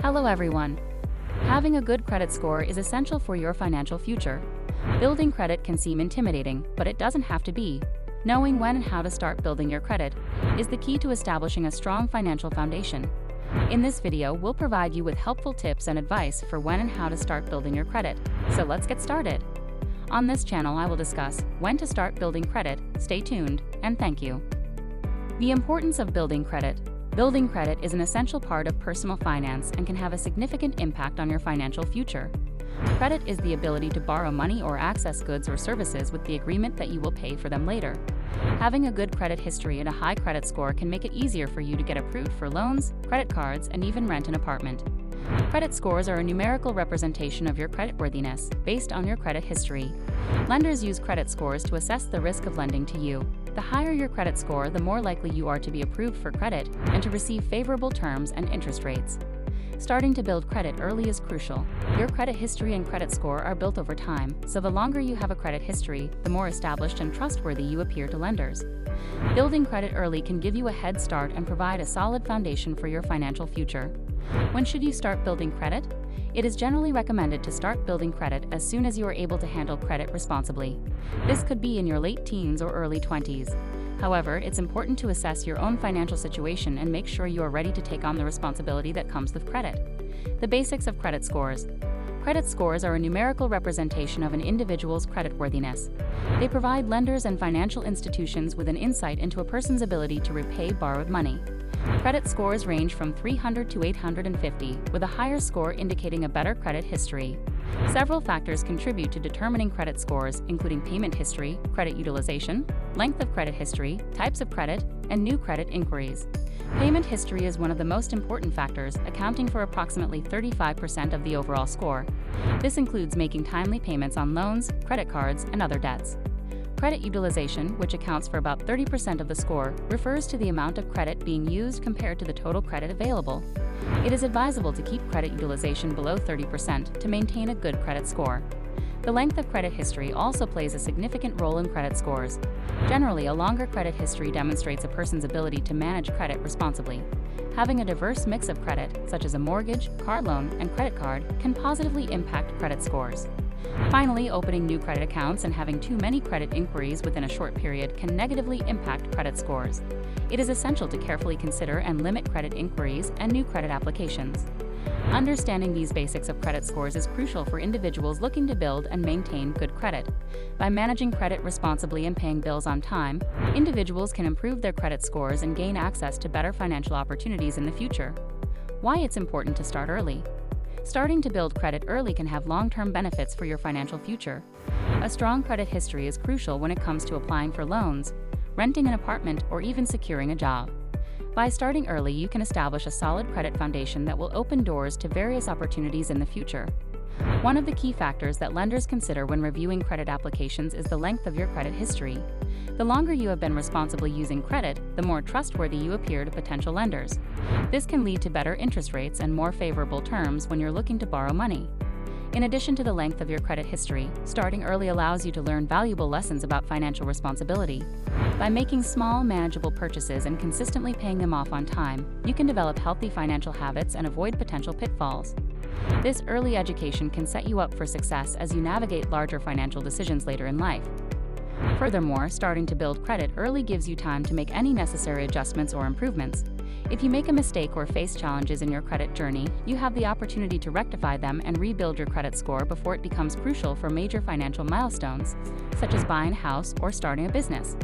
Hello everyone. Having a good credit score is essential for your financial future. Building credit can seem intimidating, but it doesn't have to be. Knowing when and how to start building your credit is the key to establishing a strong financial foundation. In this video, we'll provide you with helpful tips and advice for when and how to start building your credit. So let's get started. On this channel, I will discuss when to start building credit. Stay tuned, and thank you. The importance of building credit. Building credit is an essential part of personal finance and can have a significant impact on your financial future. Credit is the ability to borrow money or access goods or services with the agreement that you will pay for them later. Having a good credit history and a high credit score can make it easier for you to get approved for loans, credit cards, and even rent an apartment. Credit scores are a numerical representation of your creditworthiness based on your credit history. Lenders use credit scores to assess the risk of lending to you. The higher your credit score, the more likely you are to be approved for credit and to receive favorable terms and interest rates. Starting to build credit early is crucial. Your credit history and credit score are built over time, so the longer you have a credit history, the more established and trustworthy you appear to lenders. Building credit early can give you a head start and provide a solid foundation for your financial future. When should you start building credit? It is generally recommended to start building credit as soon as you are able to handle credit responsibly. This could be in your late teens or early 20s. However, it's important to assess your own financial situation and make sure you are ready to take on the responsibility that comes with credit. The basics of credit scores. Credit scores are a numerical representation of an individual's creditworthiness. They provide lenders and financial institutions with an insight into a person's ability to repay borrowed money. Credit scores range from 300 to 850, with a higher score indicating a better credit history. Several factors contribute to determining credit scores, including payment history, credit utilization, length of credit history, types of credit, and new credit inquiries. Payment history is one of the most important factors, accounting for approximately 35% of the overall score. This includes making timely payments on loans, credit cards, and other debts. Credit utilization, which accounts for about 30% of the score, refers to the amount of credit being used compared to the total credit available. It is advisable to keep credit utilization below 30% to maintain a good credit score. The length of credit history also plays a significant role in credit scores. Generally, a longer credit history demonstrates a person's ability to manage credit responsibly. Having a diverse mix of credit, such as a mortgage, car loan, and credit card, can positively impact credit scores. Finally, opening new credit accounts and having too many credit inquiries within a short period can negatively impact credit scores. It is essential to carefully consider and limit credit inquiries and new credit applications. Understanding these basics of credit scores is crucial for individuals looking to build and maintain good credit. By managing credit responsibly and paying bills on time, individuals can improve their credit scores and gain access to better financial opportunities in the future. Why it's important to start early. Starting to build credit early can have long-term benefits for your financial future. A strong credit history is crucial when it comes to applying for loans, renting an apartment, or even securing a job. By starting early, you can establish a solid credit foundation that will open doors to various opportunities in the future. One of the key factors that lenders consider when reviewing credit applications is the length of your credit history. The longer you have been responsibly using credit, the more trustworthy you appear to potential lenders. This can lead to better interest rates and more favorable terms when you're looking to borrow money. In addition to the length of your credit history, starting early allows you to learn valuable lessons about financial responsibility. By making small, manageable purchases and consistently paying them off on time, you can develop healthy financial habits and avoid potential pitfalls. This early education can set you up for success as you navigate larger financial decisions later in life. Furthermore, starting to build credit early gives you time to make any necessary adjustments or improvements. If you make a mistake or face challenges in your credit journey, you have the opportunity to rectify them and rebuild your credit score before it becomes crucial for major financial milestones, such as buying a house or starting a business.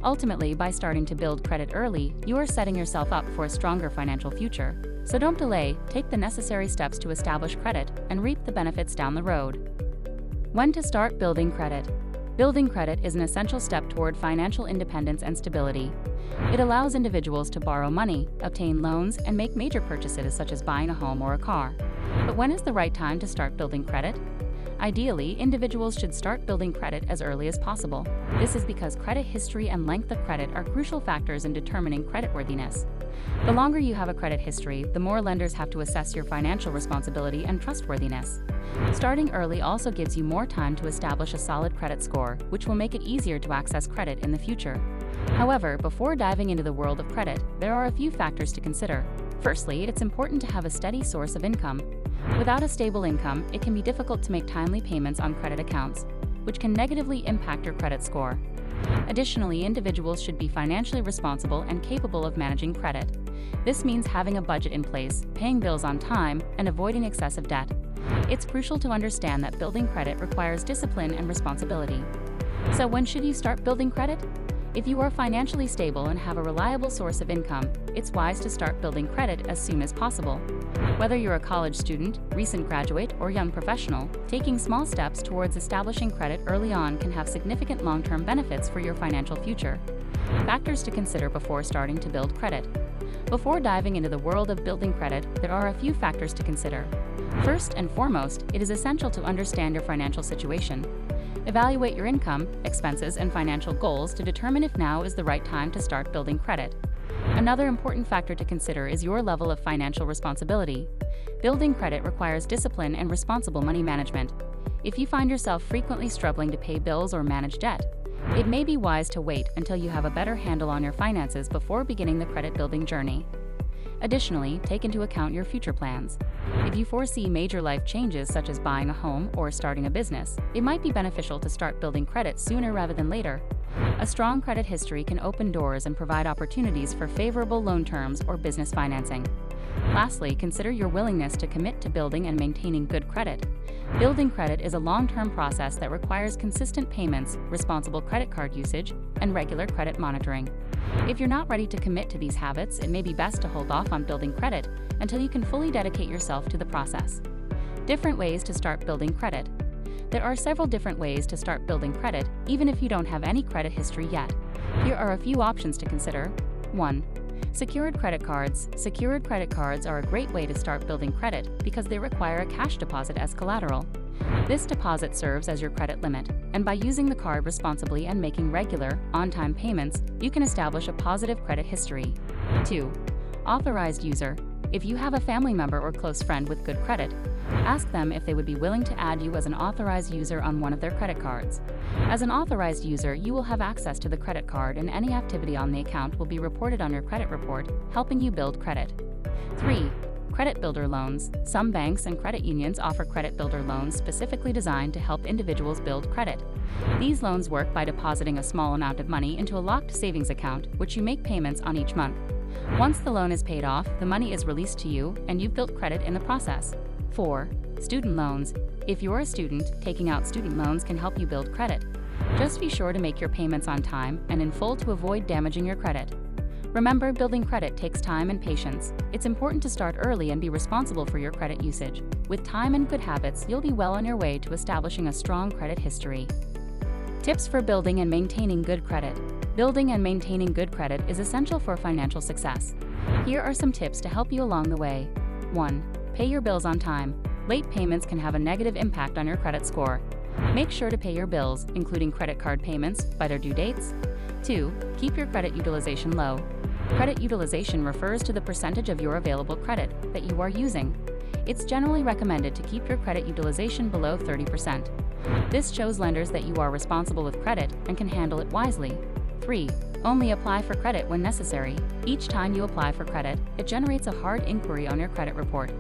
Ultimately, by starting to build credit early, you are setting yourself up for a stronger financial future. So don't delay, take the necessary steps to establish credit and reap the benefits down the road. When to start building credit. Building credit is an essential step toward financial independence and stability. It allows individuals to borrow money, obtain loans, and make major purchases such as buying a home or a car. But when is the right time to start building credit? Ideally, individuals should start building credit as early as possible. This is because credit history and length of credit are crucial factors in determining creditworthiness. The longer you have a credit history, the more lenders have to assess your financial responsibility and trustworthiness. Starting early also gives you more time to establish a solid credit score, which will make it easier to access credit in the future. However, before diving into the world of credit, there are a few factors to consider. Firstly, it's important to have a steady source of income. Without a stable income, it can be difficult to make timely payments on credit accounts, which can negatively impact your credit score. Additionally, individuals should be financially responsible and capable of managing credit. This means having a budget in place, paying bills on time, and avoiding excessive debt. It's crucial to understand that building credit requires discipline and responsibility. So when should you start building credit? If you are financially stable and have a reliable source of income, it's wise to start building credit as soon as possible. Whether you're a college student, recent graduate, or young professional, taking small steps towards establishing credit early on can have significant long-term benefits for your financial future. Factors to consider before starting to build credit. Before diving into the world of building credit, there are a few factors to consider. First and foremost, it is essential to understand your financial situation. Evaluate your income, expenses, and financial goals to determine if now is the right time to start building credit. Another important factor to consider is your level of financial responsibility. Building credit requires discipline and responsible money management. If you find yourself frequently struggling to pay bills or manage debt, it may be wise to wait until you have a better handle on your finances before beginning the credit building journey. Additionally, take into account your future plans. If you foresee major life changes such as buying a home or starting a business, it might be beneficial to start building credit sooner rather than later. A strong credit history can open doors and provide opportunities for favorable loan terms or business financing. Lastly, consider your willingness to commit to building and maintaining good credit. Building credit is a long-term process that requires consistent payments, responsible credit card usage, and regular credit monitoring. If you're not ready to commit to these habits, it may be best to hold off on building credit until you can fully dedicate yourself to the process. Different ways to start building credit. There are several different ways to start building credit, even if you don't have any credit history yet. Here are a few options to consider. 1. Secured credit cards. Secured credit cards are a great way to start building credit because they require a cash deposit as collateral. This deposit serves as your credit limit, and by using the card responsibly and making regular, on-time payments, you can establish a positive credit history. 2. Authorized user. If you have a family member or close friend with good credit, ask them if they would be willing to add you as an authorized user on one of their credit cards. As an authorized user, you will have access to the credit card and any activity on the account will be reported on your credit report, helping you build credit. 3. Credit builder loans. Some banks and credit unions offer credit builder loans specifically designed to help individuals build credit. These loans work by depositing a small amount of money into a locked savings account, which you make payments on each month. Once the loan is paid off, the money is released to you, and you've built credit in the process. 4. Student loans. If you're a student, taking out student loans can help you build credit. Just be sure to make your payments on time and in full to avoid damaging your credit. Remember, building credit takes time and patience. It's important to start early and be responsible for your credit usage. With time and good habits, you'll be well on your way to establishing a strong credit history. Tips for building and maintaining good credit. Building and maintaining good credit is essential for financial success. Here are some tips to help you along the way. 1. Pay your bills on time. Late payments can have a negative impact on your credit score. Make sure to pay your bills, including credit card payments, by their due dates. 2. Keep your credit utilization low. Credit utilization refers to the percentage of your available credit that you are using. It's generally recommended to keep your credit utilization below 30%. This shows lenders that you are responsible with credit and can handle it wisely. 3. Only apply for credit when necessary. Each time you apply for credit, it generates a hard inquiry on your credit report.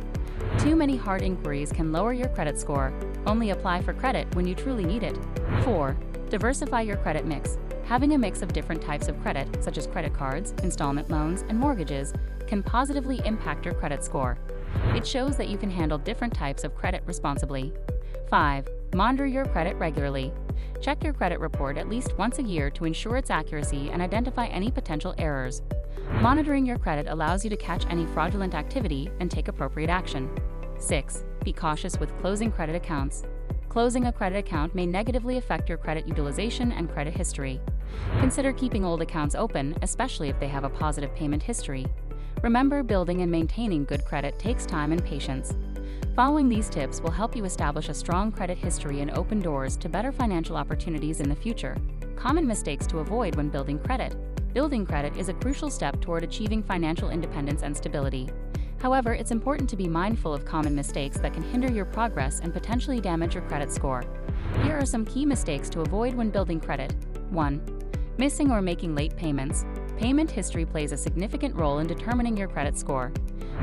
Too many hard inquiries can lower your credit score. Only apply for credit when you truly need it. 4. Diversify your credit mix. Having a mix of different types of credit, such as credit cards, installment loans, and mortgages, can positively impact your credit score. It shows that you can handle different types of credit responsibly. 5. Monitor your credit regularly. Check your credit report at least once a year to ensure its accuracy and identify any potential errors. Monitoring your credit allows you to catch any fraudulent activity and take appropriate action. 6. Be cautious with closing credit accounts. Closing a credit account may negatively affect your credit utilization and credit history. Consider keeping old accounts open, especially if they have a positive payment history. Remember, building and maintaining good credit takes time and patience. Following these tips will help you establish a strong credit history and open doors to better financial opportunities in the future. Common mistakes to avoid when building credit. Building credit is a crucial step toward achieving financial independence and stability. However, it's important to be mindful of common mistakes that can hinder your progress and potentially damage your credit score. Here are some key mistakes to avoid when building credit. 1. Missing or making late payments. Payment history plays a significant role in determining your credit score.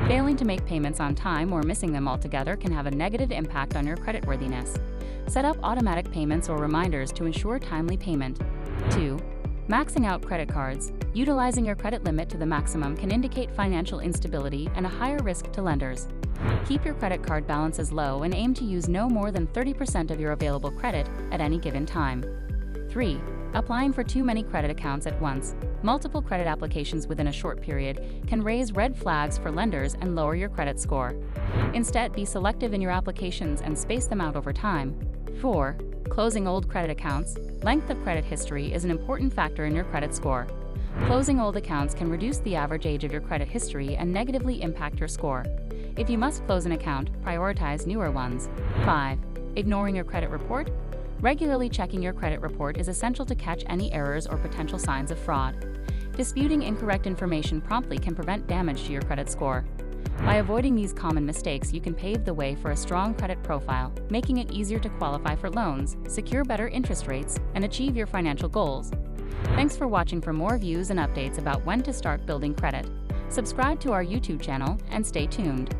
Failing to make payments on time or missing them altogether can have a negative impact on your creditworthiness. Set up automatic payments or reminders to ensure timely payment. 2. Maxing out credit cards. Utilizing your credit limit to the maximum can indicate financial instability and a higher risk to lenders. Keep your credit card balances low and aim to use no more than 30% of your available credit at any given time. 3. Applying for too many credit accounts at once. Multiple credit applications within a short period can raise red flags for lenders and lower your credit score. Instead, be selective in your applications and space them out over time. 4. Closing old credit accounts. Length of credit history is an important factor in your credit score. Closing old accounts can reduce the average age of your credit history and negatively impact your score. If you must close an account, prioritize newer ones. 5. Ignoring your credit report. Regularly checking your credit report is essential to catch any errors or potential signs of fraud. Disputing incorrect information promptly can prevent damage to your credit score. By avoiding these common mistakes, you can pave the way for a strong credit profile, making it easier to qualify for loans, secure better interest rates, and achieve your financial goals. Thanks for watching. For more views and updates about when to start building credit, subscribe to our YouTube channel and stay tuned.